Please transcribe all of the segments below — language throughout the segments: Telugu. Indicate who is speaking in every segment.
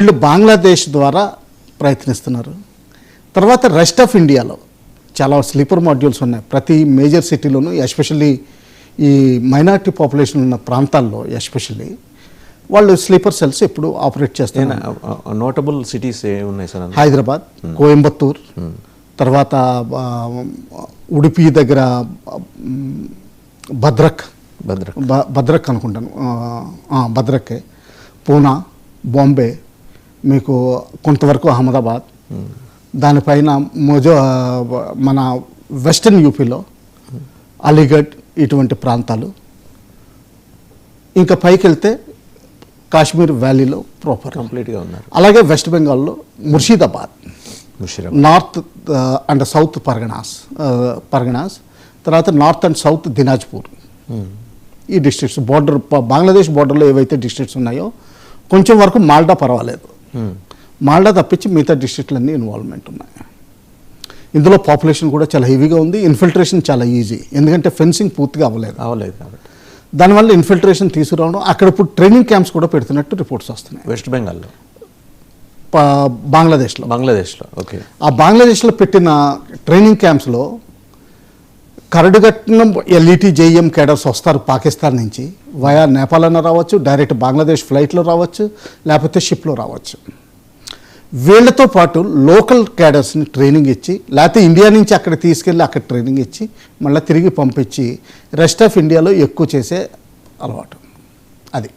Speaker 1: వీళ్ళు బంగ్లాదేశ్ ద్వారా ప్రయత్నిస్తున్నారు. తర్వాత రెస్ట్ ఆఫ్ ఇండియాలో చాలా స్లీపర్ మాడ్యూల్స్ ఉన్నాయి ప్రతి మేజర్ సిటీలోనూ, ఎస్పెషల్లీ ఈ మైనారిటీ పాపులేషన్ ఉన్న ప్రాంతాల్లో ఎస్పెషల్లీ వాళ్ళు స్లీపర్ సెల్స్ ఎప్పుడు ఆపరేట్ చేస్తున్నారు.
Speaker 2: నోటబుల్ సిటీస్ ఉన్నాయి సార్?
Speaker 1: హైదరాబాద్, కోయంబత్తూర్, తర్వాత ఉడిపి దగ్గర భద్రక్ అనుకుంటాను, భద్రక్కే, పూనా, బాంబే, మీకు కొంతవరకు అహ్మదాబాద్, దానిపైన మన వెస్టర్న్ యూపీలో అలీగఢ్, ఇటువంటి ప్రాంతాలు. ఇంకా పైకి వెళ్తే కాశ్మీర్ వ్యాలీలో ప్రాపర్
Speaker 2: కంప్లీట్గా ఉన్నారు.
Speaker 1: అలాగే వెస్ట్ బెంగాల్లో Murshidabad, north and south Parganas, తర్వాత నార్త్ అండ్ సౌత్ దినాజ్పూర్, ఈ డిస్ట్రిక్ట్స్ బార్డర్, బంగ్లాదేశ్ బార్డర్లో ఏవైతే డిస్ట్రిక్ట్స్ ఉన్నాయో కొంచెం వరకు మాల్డా పర్వాలేదు, మాల్డా తప్పించి మిగతా డిస్ట్రిక్ట్లన్నీ ఇన్వాల్వ్మెంట్ ఉన్నాయి. ఇందులో పాపులేషన్ కూడా చాలా హెవీగా ఉంది, ఇన్ఫిల్ట్రేషన్ చాలా ఈజీ, ఎందుకంటే ఫెన్సింగ్ పూర్తిగా అవ్వలేదు
Speaker 2: కాబట్టి
Speaker 1: దానివల్ల ఇన్ఫిల్ట్రేషన్ తీసుకురావడం. అక్కడ ఇప్పుడు ట్రైనింగ్ క్యాంప్స్ కూడా పెడుతున్నట్టు రిపోర్ట్స్ వస్తున్నాయి.
Speaker 2: వెస్ట్ బెంగాల్లో,
Speaker 1: బంగ్లాదేశ్లో
Speaker 2: ఓకే.
Speaker 1: ఆ బంగ్లాదేశ్లో పెట్టిన ట్రైనింగ్ క్యాంప్స్లో కరడుగట్టిన ఎల్ఈటీ జేఈఎం కేడర్స్ వస్తారు పాకిస్తాన్ నుంచి, వయా నేపాల్ అన్న రావచ్చు, డైరెక్ట్ బంగ్లాదేశ్ ఫ్లైట్లో రావచ్చు, లేకపోతే షిప్లో రావచ్చు. వీళ్ళతో పాటు లోకల్ క్యాడర్స్ని ట్రైనింగ్ ఇచ్చి, లేకపోతే ఇండియా నుంచి అక్కడ తీసుకెళ్ళి అక్కడ ట్రైనింగ్ ఇచ్చి మళ్ళీ తిరిగి పంపించి రెస్ట్ ఆఫ్ ఇండియాలో ఎక్కువ చేసే అలవాటు అది.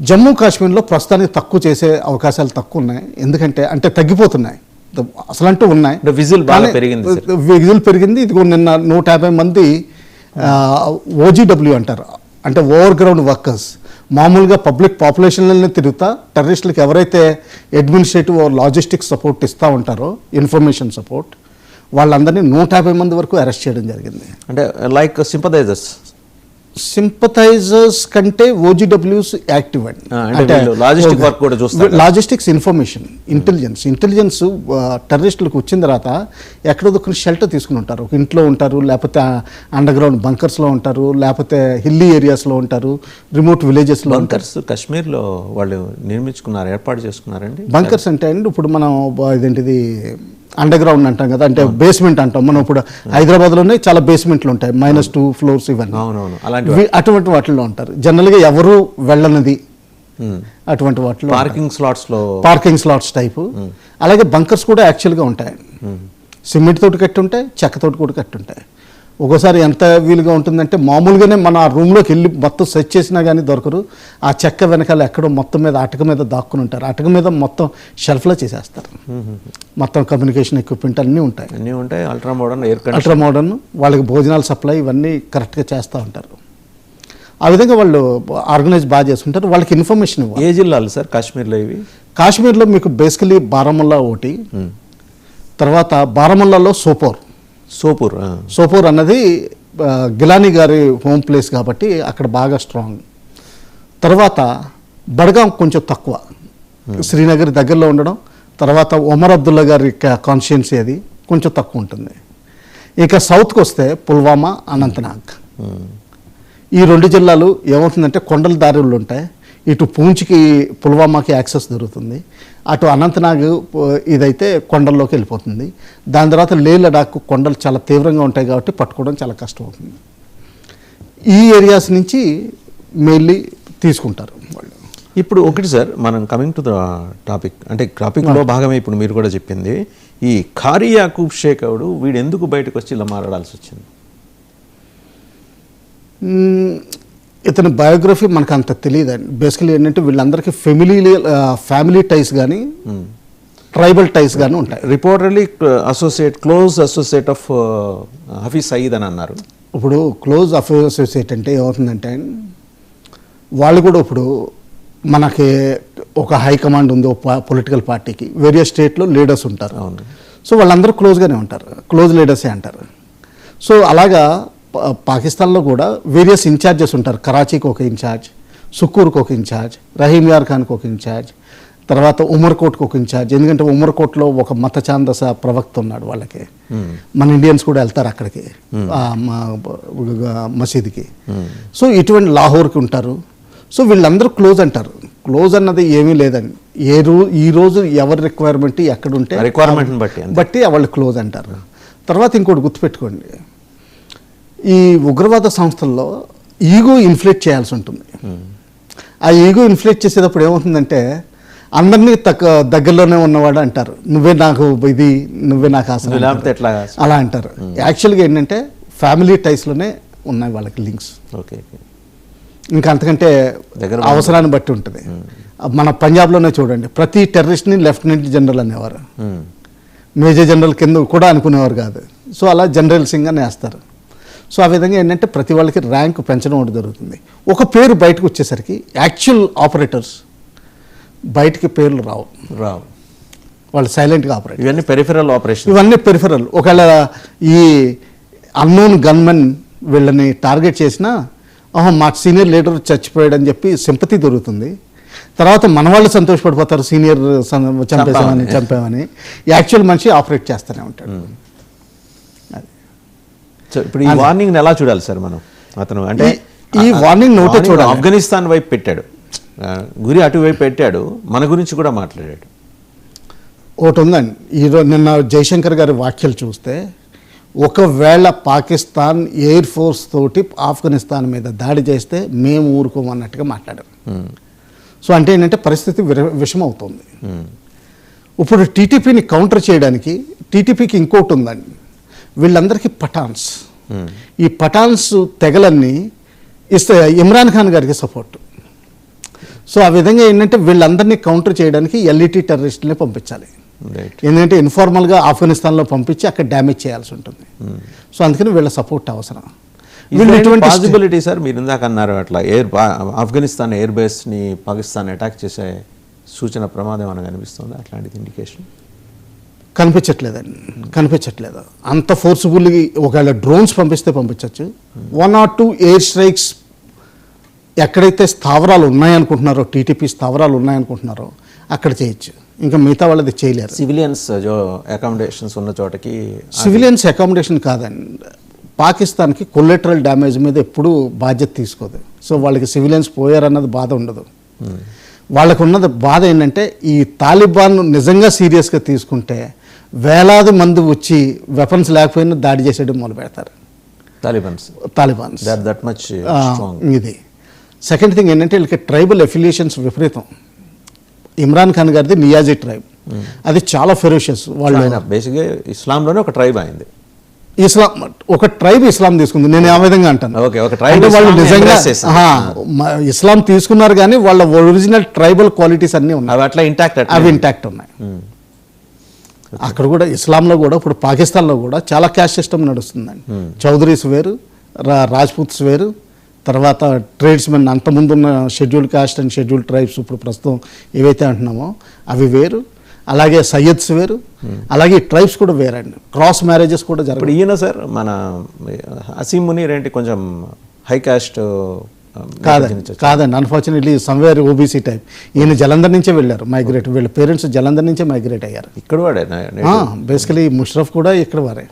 Speaker 1: జమ్మూ కాశ్మీర్లో ప్రస్తుతానికి తక్కువ చేసే అవకాశాలు తక్కువ ఉన్నాయి, ఎందుకంటే అంటే తగ్గిపోతున్నాయి అసలంటూ ఉన్నాయి.
Speaker 2: విజిల్
Speaker 1: పెరిగింది. ఇదిగో నిన్న 150 మంది ఓజీడబ్ల్యూ అంటారు, అంటే ఓవర్ గ్రౌండ్ వర్కర్స్, మామూలుగా పబ్లిక్ పాపులేషన్లనే తిరుగుతా టెర్రరిస్టులకు ఎవరైతే అడ్మినిస్ట్రేటివ్ లాజిస్టిక్స్ సపోర్ట్ ఇస్తూ ఉంటారో, ఇన్ఫర్మేషన్ సపోర్ట్, వాళ్ళందరినీ 150 మంది వరకు అరెస్ట్ చేయడం జరిగింది.
Speaker 2: అంటే లైక్
Speaker 1: సింపథైజర్స్ కంటే ఓజీడబ్ల్యూస్ యాక్టివ్ అండి. అంటే
Speaker 2: లాజిస్టిక్ వర్క్ కూడా చూస్తారు,
Speaker 1: లాజిస్టిక్స్, ఇన్ఫర్మేషన్, ఇంటెలిజెన్స్ టెర్రరిస్టులకు వచ్చిన తర్వాత ఎక్కడో దొరికిన షెల్టర్ తీసుకుని ఉంటారు, ఒక ఇంట్లో ఉంటారు, లేకపోతే అండర్ గ్రౌండ్ బంకర్స్లో ఉంటారు, లేకపోతే హిల్లీ ఏరియాస్లో ఉంటారు, రిమోట్ విలేజెస్లో.
Speaker 2: బంకర్స్ కాశ్మీర్లో వాళ్ళు నిర్మించుకున్నారు, ఏర్పాటు చేసుకున్నారండి.
Speaker 1: బంకర్స్ అంటే అండి ఇప్పుడు మనం ఇదేంటిది అండర్ గ్రౌండ్ అంటాం కదా, అంటే బేస్మెంట్ అంటాం మనం. ఇప్పుడు హైదరాబాద్లోనే చాలా బేస్మెంట్లు ఉంటాయి, -2 ఫ్లోర్స్ ఇవన్నీ, అటువంటి వాటిల్లో ఉంటారు జనరల్గా, ఎవరు వెళ్ళనిది అటువంటి వాటిలో పార్కింగ్ స్లాట్స్ టైపు. అలాగే బంకర్స్ కూడా యాక్చువల్గా ఉంటాయి, సిమెంట్ తోటి కట్టి ఉంటాయి, చెక్కతోటి కూడా కట్టి ఉంటాయి. ఒక్కోసారి ఎంత వీలుగా ఉంటుందంటే మామూలుగానే మన ఆ రూమ్లోకి వెళ్ళి మొత్తం సెర్చ్ చేసినా కానీ దొరకరు, ఆ చెక్క వెనకాల ఎక్కడో మొత్తం మీద అటక మీద దాక్కుని ఉంటారు, అటక మీద మొత్తం షెల్ఫ్లో చేసేస్తారు, మొత్తం కమ్యూనికేషన్ ఎక్విప్మెంట్ అన్నీ ఉంటాయి,
Speaker 2: అల్ట్రా మోడర్న్, వాళ్ళకి భోజనాలు సప్లై ఇవన్నీ కరెక్ట్గా చేస్తూ ఉంటారు. ఆ విధంగా వాళ్ళు ఆర్గనైజ్ బాగా చేసుకుంటారు, వాళ్ళకి ఇన్ఫర్మేషన్ ఇవ్వాలి. ఏ జిల్లాలు సార్ కాశ్మీర్లో ఇవి?
Speaker 1: కాశ్మీర్లో మీకు బేసికలీ బారాముల్లా ఒకటి, తర్వాత బారాముల్లాలో సోపూర్ అన్నది గిలానీ గారి హోమ్ ప్లేస్ కాబట్టి అక్కడ బాగా స్ట్రాంగ్. తర్వాత బడ్గాం కొంచెం తక్కువ, శ్రీనగర్ దగ్గరలో ఉండడం, తర్వాత ఒమర్ అబ్దుల్లా గారి కాన్స్టిట్యున్సీ అది కొంచెం తక్కువ ఉంటుంది. ఇక సౌత్కి వస్తే పుల్వామా, అనంతనాగ్, ఈ 2 జిల్లాలు ఏమవుతుందంటే కొండల దారులు ఉంటాయి, ఇటు పూంచ్కి పుల్వామాకి యాక్సెస్ దొరుకుతుంది, అటు అనంతనాగ్ ఇదైతే కొండల్లోకి వెళ్ళిపోతుంది. దాని తర్వాత లే లడాక్ కొండలు చాలా తీవ్రంగా ఉంటాయి కాబట్టి పట్టుకోవడం చాలా కష్టం అవుతుంది. ఈ ఏరియాస్ నుంచి మెయిన్లీ తీసుకుంటారు వాళ్ళు.
Speaker 2: ఇప్పుడు ఒకటి సార్, మనం కమింగ్ టు ద టాపిక్లో భాగమే ఇప్పుడు మీరు కూడా చెప్పింది, ఈ ఖారీ యాకూబ్ షేక్ అవుడు వీడు ఎందుకు బయటకు వచ్చి ఇలా మాట్లాడాల్సి వచ్చింది?
Speaker 1: ఇతని బయోగ్రఫీ మనకు అంత తెలియదండి. బేసికలీ ఏంటంటే వీళ్ళందరికీ ఫ్యామిలీ టైస్ కానీ ట్రైబల్ టైస్ కానీ ఉంటాయి.
Speaker 2: Reportedly close associate of Hafiz Saeed అని అన్నారు.
Speaker 1: ఇప్పుడు క్లోజ్ అసోసియేట్ అంటే ఏమవుతుందంటే వాళ్ళు కూడా ఇప్పుడు మనకి ఒక హైకమాండ్ ఉంది, ఒక పొలిటికల్ పార్టీకి వేరియస్ స్టేట్లో లీడర్స్ ఉంటారు. సో వాళ్ళందరూ క్లోజ్గానే ఉంటారు, క్లోజ్ లీడర్సే అంటారు. సో అలాగా పాకిస్తాన్లో కూడా వేరియస్ ఇన్ఛార్జెస్ ఉంటారు. కరాచీకి ఒక ఇన్ఛార్జ్, సుక్కూర్కి ఒక ఇన్ఛార్జ్, రహీం యార్ ఖాన్కి ఒక ఇన్ఛార్జ్, తర్వాత ఉమర్కోట్కి ఒక ఇన్ఛార్జ్. ఎందుకంటే ఉమర్కోట్లో ఒక మత ఛాందస ప్రవక్త ఉన్నాడు వాళ్ళకి. మన ఇండియన్స్ కూడా వెళ్తారు అక్కడికి మసీద్కి. సో ఇటువంటి లాహోర్కి ఉంటారు. సో వీళ్ళందరూ క్లోజ్ అంటారు. క్లోజ్ అన్నది ఏమీ లేదండి. ఈ రోజు ఎవరి రిక్వైర్మెంట్ ఎక్కడుంటే
Speaker 2: రిక్వైర్మెంట్ని
Speaker 1: బట్టి వాళ్ళు క్లోజ్ అంటారు. తర్వాత ఇంకోటి గుర్తుపెట్టుకోండి, ఈ ఉగ్రవాద సంస్థల్లో ఈగో ఇన్ఫ్లేట్ చేయాల్సి ఉంటుంది. ఆ ఈగో ఇన్ఫ్లేట్ చేసేటప్పుడు ఏమవుతుందంటే అందరినీ దగ్గరలోనే ఉన్నవాడు అంటారు, నువ్వే నాకు ఇది, నువ్వే నాకు ఆసరా అలా అంటారు. యాక్చువల్గా ఏంటంటే ఫ్యామిలీ టైస్లోనే ఉన్నాయి వాళ్ళకి లింక్స్.
Speaker 2: ఓకే,
Speaker 1: ఇంకా అంతకంటే అవసరాన్ని బట్టి ఉంటుంది. మన పంజాబ్లోనే చూడండి, ప్రతి టెర్రరిస్ట్ని లెఫ్టినెంట్ జనరల్ అనేవారు, మేజర్ జనరల్ కింద కూడా అనుకునేవారు కాదు. సో అలా జనరల్ సింగ్ అని వేస్తారు. సో ఆ విధంగా ఏంటంటే ప్రతి వాళ్ళకి ర్యాంక్ పెంచడం ఒకటి జరుగుతుంది. ఒక పేరు బయటకు వచ్చేసరికి యాక్చువల్ ఆపరేటర్స్ బయటికి పేర్లు రావు, వాళ్ళు సైలెంట్గా ఆపరేట్.
Speaker 2: ఇవన్నీ పెరిఫెరల్ ఆపరేషన్,
Speaker 1: ఇవన్నీ పెరిఫెరల్. ఒకవేళ ఈ అన్నోన్ గన్మెన్ వీళ్ళని టార్గెట్ చేసినా మా సీనియర్ లీడర్ చచ్చిపోయాడని చెప్పి సింపతి దొరుకుతుంది. తర్వాత మన వాళ్ళు సంతోషపడిపోతారు, సీనియర్ చంపామని. యాక్చువల్ మనిషి ఆపరేట్ చేస్తూనే ఉంటాడు.
Speaker 2: ఇప్పుడు ఈ వార్నింగ్ ఎలా చూడాలి సార్ మనం? అతను అంటే
Speaker 1: ఈ వార్నింగ్ నోటే చూడాలి.
Speaker 2: ఆఫ్ఘనిస్తాన్ వైపు పెట్టాడు, గురి అటువైపు పెట్టాడు, మన గురించి కూడా మాట్లాడాడు.
Speaker 1: ఒకటి ఉందండి, ఈరోజు నిన్న జయశంకర్ గారి వ్యాఖ్యలు చూస్తే, ఒకవేళ పాకిస్తాన్ ఎయిర్ ఫోర్స్ తోటి ఆఫ్ఘనిస్తాన్ మీద దాడి చేస్తే మేము ఊరుకోమన్నట్టుగా మాట్లాడారు. సో అంటే ఏంటంటే పరిస్థితి విషమవుతుంది. ఇప్పుడు టీటీపీని కౌంటర్ చేయడానికి టీటీపీకి ఇంకోటి ఉందండి, వీళ్ళందరికీ పఠాన్స్. ఈ పఠాన్స్ తెగలన్నీ ఇమ్రాన్ ఖాన్ గారికి సపోర్ట్. సో ఆ విధంగా ఏంటంటే వీళ్ళందరినీ కౌంటర్ చేయడానికి ఎల్ఈటీ టెర్రరిస్టులనే పంపించాలి. ఎందుకంటే ఇన్ఫార్మల్గా ఆఫ్ఘనిస్తాన్లో పంపించి అక్కడ డ్యామేజ్ చేయాల్సి ఉంటుంది. సో అందుకని వీళ్ళ సపోర్ట్ అవసరం.
Speaker 2: పాసిబిలిటీ సార్, మీరు ఇందాక అన్నారు అట్లా ఆఫ్ఘనిస్తాన్ ఎయిర్ బేస్ని పాకిస్తాన్ అటాక్ చేసే సూచన ప్రమాదం ఏమైనా కనిపిస్తుంది? అట్లాంటిది ఇండికేషన్
Speaker 1: కనిపించట్లేదు. అంత ఫోర్స్ఫుల్గా ఒకవేళ డ్రోన్స్ పంపిస్తే పంపించవచ్చు. 1 or 2 ఎయిర్ స్ట్రైక్స్ ఎక్కడైతే స్థావరాలు ఉన్నాయనుకుంటున్నారో, టీటీపీ స్థావరాలు ఉన్నాయనుకుంటున్నారో అక్కడ చేయొచ్చు. ఇంకా మిగతా వాళ్ళది చేయలేరు.
Speaker 2: సివిలియన్స్ అకామిడేషన్స్ ఉన్న చోటకి
Speaker 1: సివిలియన్స్ అకామిడేషన్ కాదండి, పాకిస్తాన్కి కొలెటరల్ డ్యామేజ్ మీద ఎప్పుడూ బాధ్యత తీసుకోదు. సో వాళ్ళకి సివిలియన్స్ పోయారన్నది బాధ ఉండదు. వాళ్ళకు ఉన్నది బాధ ఏంటంటే ఈ తాలిబాన్ నిజంగా సీరియస్గా తీసుకుంటే వేలాది మంది వచ్చి వెపన్స్ లేకపోయినా దాడి చేసేయడం మొదలు పెడతారు తాలిబాన్స్. ఇది సెకండ్ థింగ్ ఏంటంటే వీళ్ళకి ట్రైబల్ ఎఫిలియేషన్స్ విపరీతం. ఇమ్రాన్ ఖాన్ గారిది నియాజీ ట్రైబ్, అది చాలా ఫెరోషియస్. వాళ్ళు
Speaker 2: బేసిక్గా ఇస్లాంలోనే ఒక ట్రైబ్ అయింది.
Speaker 1: ఒక ట్రైబ్ ఇస్లాం తీసుకుంది, నేను ఆ విధంగా అంటాను.
Speaker 2: అంటే
Speaker 1: వాళ్ళు నిజంగా ఇస్లాం తీసుకున్నారు కానీ వాళ్ళ ఒరిజినల్ ట్రైబల్ క్వాలిటీస్ అన్నీ ఉన్నాయి, అవి ఇంటాక్ట్ ఉన్నాయి. అక్కడ కూడా ఇస్లాంలో కూడా ఇప్పుడు పాకిస్తాన్లో కూడా చాలా క్యాస్ట్ సిస్టమ్ నడుస్తుందండి. చౌదరీస్ వేరు, రాజ్పూత్స్ వేరు, తర్వాత ట్రేడ్స్మెన్, అంతకుముందున్న schedule caste and schedule tribes ఇప్పుడు ప్రస్తుతం ఏవైతే అంటున్నామో అవి వేరు. అలాగే సయ్యద్స్ వేరు, అలాగే ట్రైబ్స్ కూడా వేరండి. క్రాస్ మ్యారేజెస్ కూడా జరుగుతాయి.
Speaker 2: ఈయన సార్ మన అసీం మునీర్ ఏంటి కొంచెం హై కాస్ట్
Speaker 1: కాదండి, అన్ఫార్చునేట్లీ సమ్వేర్ ఓబీసీ టైప్. ఈయన జలంధర్ నుంచే వెళ్ళారు మైగ్రేట్, వీళ్ళ పేరెంట్స్ జలంధర్ నుంచే మైగ్రేట్ అయ్యారు.
Speaker 2: ఇక్కడ వాడే
Speaker 1: బేసికలీ ముషరఫ్ కూడా ఇక్కడ వారే,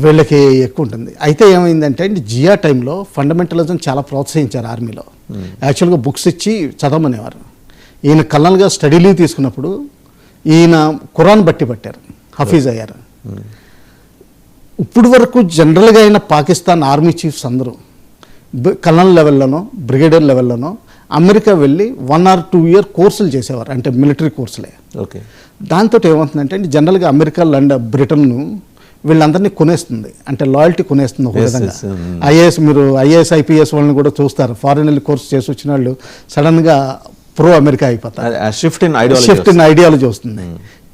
Speaker 1: వీళ్ళకి ఎక్కువ ఉంటుంది. అయితే ఏమైందంటే జియా టైంలో ఫండమెంటలిజం చాలా ప్రోత్సహించారు ఆర్మీలో. యాక్చువల్గా బుక్స్ ఇచ్చి చదవమనేవారు. ఈయన కల్నల్గా స్టడీ లీవ్ తీసుకున్నప్పుడు ఈయన ఖురాన్ పట్టారు, హఫీజ్ అయ్యారు. ఇప్పుడు వరకు జనరల్గా అయిన పాకిస్తాన్ ఆర్మీ చీఫ్స్ అందరూ కల్నల్ లెవెల్లోనో బ్రిగేడియర్ లెవెల్లోనో అమెరికా వెళ్ళి 1 or 2 year కోర్సులు చేసేవారు, అంటే మిలిటరీ కోర్సులే.
Speaker 2: ఓకే.
Speaker 1: దాంతో ఏమవుతుందంటే జనరల్గా అమెరికా, లండన్, బ్రిటన్ను వీళ్ళందరినీ కొనేస్తుంది, అంటే లాయల్టీ కొనేస్తుంది ఒక విధంగా. మీరు ఐఏఎస్ ఐపీఎస్ వాళ్ళని కూడా చూస్తారు, ఫారెన్ వెళ్ళి కోర్సు చేసి వచ్చిన వాళ్ళు సడన్గా ప్రో అమెరికా అయిపోతారు. షిఫ్ట్ ఇన్ ఐడియాలజీ వస్తుంది.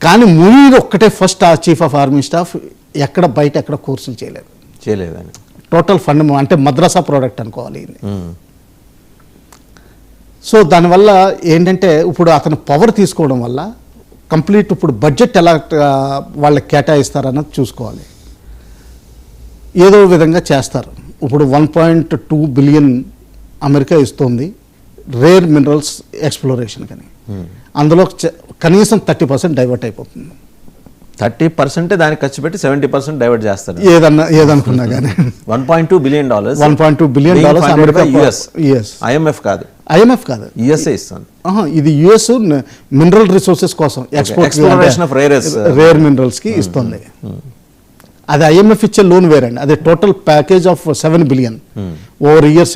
Speaker 1: కానీ మునీర్ ఒక్కటే ఫస్ట్ ఆ చీఫ్ ఆఫ్ ఆర్మీ స్టాఫ్ ఎక్కడ బయట ఎక్కడ కోర్సులు చేయలేదని టోటల్ ఫండ్, అంటే మద్రసా ప్రోడక్ట్ అనుకోవాలి. సో దానివల్ల ఏంటంటే ఇప్పుడు అతను పవర్ తీసుకోవడం వల్ల కంప్లీట్ ఇప్పుడు బడ్జెట్ ఎలా వాళ్ళకి కేటాయిస్తారన్నది చూసుకోవాలి. ఏదో విధంగా చేస్తారు. ఇప్పుడు 1.2 billion అమెరికా ఇస్తుంది రేర్ మినరల్స్ ఎక్స్ప్లోరేషన్ కానీ, అందులో కనీసం 30% డైవర్ట్ అయిపోతుంది.
Speaker 2: 30% దానికి ఖర్చు పెట్టి 70% డైవర్ట్ చేస్తారు.
Speaker 1: ఏదనుకున్నా కానీ
Speaker 2: $1.2 billion
Speaker 1: $1.2 billion America US
Speaker 2: IMF కాదు,
Speaker 1: IMF కాదు,
Speaker 2: USA ఇస్తుంది.
Speaker 1: ఇది యుఎస్ మినరల్ రిసోర్సెస్ కోసం
Speaker 2: Exploration of
Speaker 1: రేర్ మినరల్స్ కి ఇస్తుంది. అది IMF ఇచ్చే లోన్ వేరండి, అది total package of $7 billion over years